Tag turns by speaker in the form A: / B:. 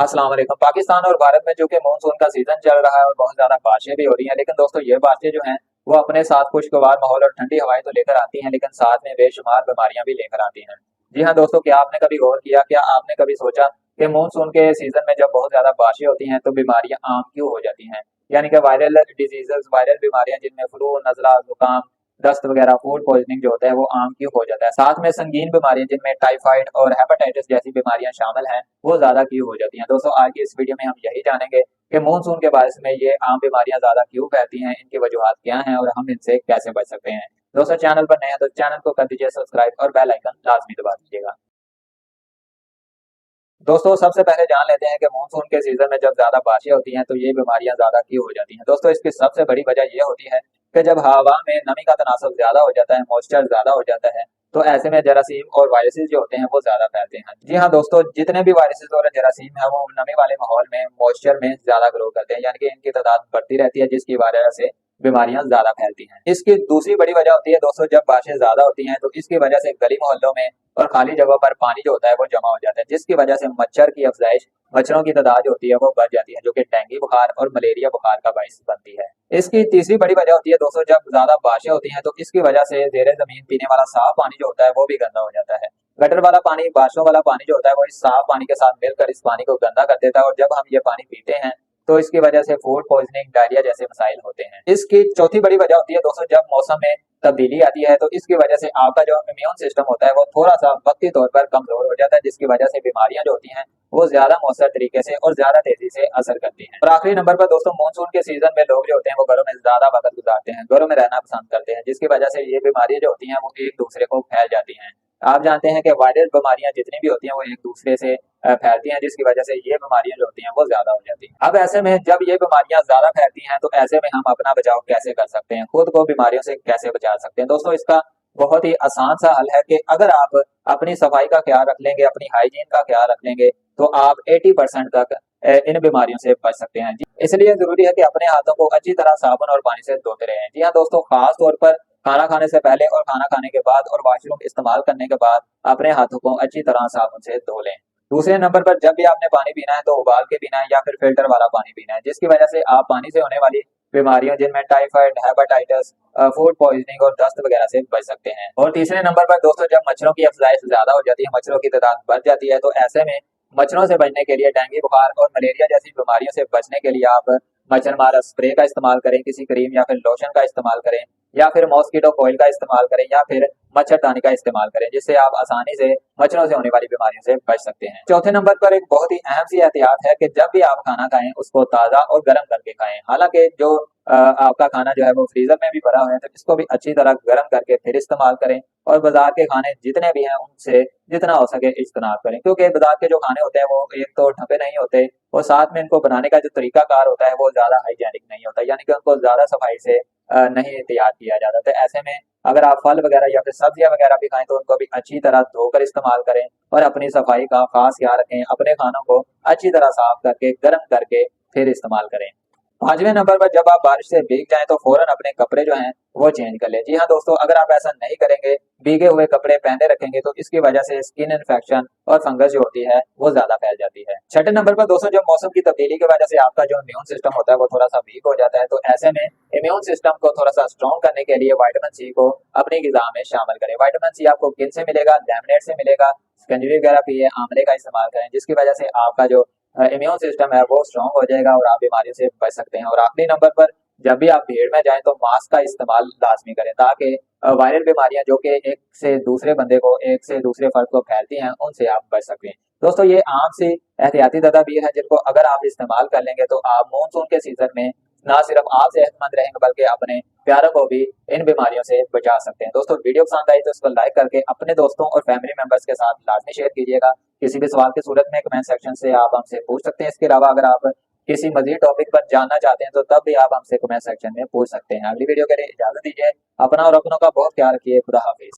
A: अस्सलाम वालेकुम। पाकिस्तान और भारत में जो कि मानसून का सीजन चल रहा है और बहुत ज्यादा बारिशें भी हो रही हैं, लेकिन दोस्तों ये बारिशें जो हैं वो अपने साथ खुशगवार माहौल और ठंडी हवाएं तो लेकर आती हैं, लेकिन साथ में बेशुमार बीमारियां भी लेकर आती हैं। जी हाँ दोस्तों, क्या आपने कभी गौर किया, क्या आपने कभी सोचा कि मानसून के सीजन में जब बहुत ज्यादा बारिशें होती हैं तो बीमारियां आम क्यों हो जाती हैं? यानी कि वायरल डिजीजेस, वायरल बीमारियां जिनमें फ्लू, नजला, जुकाम, दस्त वगैरह, फूड पॉइजनिंग जो होता है वो आम क्यों हो जाता है? साथ में संगीन बीमारियां जिनमें टाइफाइड और हेपेटाइटिस जैसी बीमारियां शामिल हैं वो ज्यादा क्यों हो जाती हैं? दोस्तों आज की इस वीडियो में हम यही जानेंगे कि मानसून के बारिश में ये आम बीमारियां ज्यादा क्यों फैलती हैं, इनकी वजूहात क्या हैं और हम इनसे कैसे बच सकते हैं। दोस्तों चैनल पर नए हैं तो चैनल को कर दीजिए सब्सक्राइब और बेल आइकन लाजमी दबा दीजिएगा। दोस्तों सबसे पहले जान लेते हैं कि मानसून के सीजन में जब ज्यादा बारिशें होती हैं तो ये बीमारियां ज्यादा क्यों हो जाती हैं। दोस्तों इसकी सबसे बड़ी वजह ये होती है कि जब हवा में नमी का तनासब ज्यादा हो जाता है, मॉइस्चर ज्यादा हो जाता है, तो ऐसे में जरासीम और वायरसेस जो होते हैं वो ज्यादा फैलते हैं। जी हाँ दोस्तों, जितने भी वायरसेस और जरासीम है वो नमी वाले माहौल में, मॉइस्चर में ज्यादा ग्रो करते हैं, यानी कि इनकी तादाद बढ़ती रहती है, जिसकी वजह से बीमारियां ज्यादा फैलती हैं। इसकी दूसरी बड़ी वजह होती है दोस्तों, जब बारिशें ज्यादा होती हैं तो इसकी वजह से गली मोहल्लों में और खाली जगह पर पानी जो होता है वो जमा हो जाता है, जिसकी वजह से मच्छर की अफजाइश, मच्छरों की तादाद जो होती है वो बढ़ जाती है, जो कि डेंगू बुखार और मलेरिया बुखार का बायस बनती है। इसकी तीसरी बड़ी वजह होती है दोस्तों, जब ज्यादा बारिशें होती हैं तो इसकी वजह से जेरे जमीन पीने वाला साफ पानी जो होता है वो भी गंदा हो जाता है। गटर वाला पानी, बारिशों वाला पानी जो होता है वो इस साफ पानी के साथ मिलकर इस पानी को गंदा कर देता है, और जब हम ये पानी पीते हैं तो इसकी वजह से फूड पॉइजनिंग, डायरिया जैसे मसाइल होते हैं। इसकी चौथी बड़ी वजह होती है दोस्तों, जब मौसम में तब्दीली आती है तो इसकी वजह से आपका जो इम्यून सिस्टम होता है वो थोड़ा सा वक्ती तौर पर कमजोर हो जाता है, जिसकी वजह से बीमारियां जो होती हैं वो ज्यादा मौसर तरीके से और ज्यादा तेजी से असर करती हैं। और आखिरी नंबर पर दोस्तों, मानसून के सीजन में लोग जो होते हैं वो घरों में ज्यादा वक्त गुजारते हैं, घरों में रहना पसंद करते हैं, जिसकी वजह से ये बीमारियां जो होती हैं वो एक दूसरे को फैल जाती हैं। आप जानते हैं कि वायरल बीमारियां जितनी भी होती हैं वो एक दूसरे से फैलती हैं, जिसकी वजह से ये बीमारियां जो होती हैं वो ज्यादा हो जाती हैं। अब ऐसे में जब ये बीमारियां ज्यादा फैलती हैं तो ऐसे में हम अपना बचाव कैसे कर सकते हैं, खुद को बीमारियों से कैसे बचा सकते हैं? दोस्तों इसका बहुत ही आसान सा हल है कि अगर आप अपनी सफाई का ख्याल रख लेंगे, अपनी हाइजीन का ख्याल रख लेंगे, तो आप 80% तक इन बीमारियों से बच सकते हैं। इसलिए जरूरी है कि अपने हाथों को अच्छी तरह साबुन और पानी से धोते रहें। जी हाँ दोस्तों, खास तौर पर खाना खाने से पहले और खाना खाने के बाद और वॉशरूम इस्तेमाल करने के बाद अपने हाथों को अच्छी तरह साबुन से धो लें। दूसरे नंबर पर जब भी आपने पानी पीना है तो उबाल के पीना है या फिर फिल्टर वाला पानी पीना है, जिसकी वजह से आप पानी से होने वाली बीमारियों जिनमें टाइफाइड, हेपेटाइटिस, फूड पॉइजनिंग और दस्त वगैरह से बच सकते हैं। और तीसरे नंबर पर दोस्तों, जब मच्छरों की अफजाइश ज्यादा हो जाती है, मच्छरों की तादाद बढ़ जाती है, तो ऐसे में मच्छरों से बचने के लिए, डेंगू बुखार और मलेरिया जैसी बीमारियों से बचने के लिए आप मच्छर मारा स्प्रे का इस्तेमाल करें, किसी क्रीम या फिर लोशन का इस्तेमाल करें, या फिर मॉस्किटो कॉइल का इस्तेमाल करें, या फिर मच्छरदानी का इस्तेमाल करें, जिससे आप आसानी से मच्छरों से होने वाली बीमारियों से बच सकते हैं। चौथे नंबर पर एक बहुत ही अहम सी एहतियात है कि जब भी आप खाना खाएं उसको ताजा और गर्म करके खाएं। हालांकि जो आपका खाना जो है वो फ्रीजर में भी भरा हुआ है तो इसको भी अच्छी तरह गर्म करके फिर इस्तेमाल करें, और बाजार के खाने जितने भी हैं उनसे जितना हो सके इज्तनाब करें, क्योंकि बाजार के जो खाने होते हैं वो एक तो ढपे नहीं होते, और साथ में इनको बनाने का जो तरीकाकार होता है वो ज्यादा हाइजेनिक नहीं होता, यानी कि उनको ज्यादा सफाई से नहीं तैयार किया जाता। तो ऐसे में अगर आप फल वगैरह या फिर सब्जियां वगैरह भी खाएं तो उनको भी अच्छी तरह धोकर इस्तेमाल करें, और अपनी सफाई का खास ख्याल रखें, अपने खानों को अच्छी तरह साफ करके गर्म करके फिर इस्तेमाल करें। पांचवें नंबर पर जब आप बारिश से भीग जाएं तो फौरन अपने कपड़े जो हैं वो चेंज कर लें। जी हाँ दोस्तों, अगर आप ऐसा नहीं करेंगे, भीगे हुए कपड़े पहने रखेंगे, तो इसकी वजह से स्किन इन्फेक्शन और फंगस जो होती है वो ज्यादा फैल जाती है। छठे नंबर पर दोस्तों, जब मौसम की तब्दीली की वजह से आपका जो इम्यून सिस्टम होता है वो थोड़ा सा वीक हो जाता है, तो ऐसे में इम्यून सिस्टम को थोड़ा सा स्ट्रॉन्ग करने के लिए विटामिन सी को अपनी गिजा में शामिल करें। विटामिन सी आपको किन से मिलेगा? लेमनेड से मिलेगा, स्कंजवी वगैरह पिए, आंवले का इस्तेमाल करें, जिसकी वजह से आपका जो इम्यून सिस्टम है वो स्ट्रॉन्ग हो जाएगा और आप बीमारियों से बच सकते हैं। और आखिरी नंबर पर, जब भी आप भीड़ में जाएं तो मास्क का इस्तेमाल लाजमी करें, ताकि वायरल बीमारियां जो कि एक से दूसरे बंदे को, एक से दूसरे फर्द को फैलती हैं, उनसे आप बच सकें। दोस्तों ये आम सी एहतियाती तदाबीर है जिनको अगर आप इस्तेमाल कर लेंगे तो आप मानसून के सीजन में ना सिर्फ आप सेहतमंद रहेंगे बल्कि अपने प्यारों को भी इन बीमारियों से बचा सकते हैं। दोस्तों वीडियो पसंद आई तो इसको लाइक करके अपने दोस्तों और फैमिली मेंबर्स के साथ लाजमी शेयर कीजिएगा। किसी भी सवाल की सूरत में कमेंट सेक्शन से आप हमसे पूछ सकते हैं। इसके अलावा अगर आप किसी मजीद टॉपिक पर जानना चाहते हैं तो तब भी आप हमसे कमेंट सेक्शन में पूछ सकते हैं। अगली वीडियो के लिए इजाजत दीजिए। अपना और अपनों का बहुत ख्याल रखिए। खुदा हाफिज।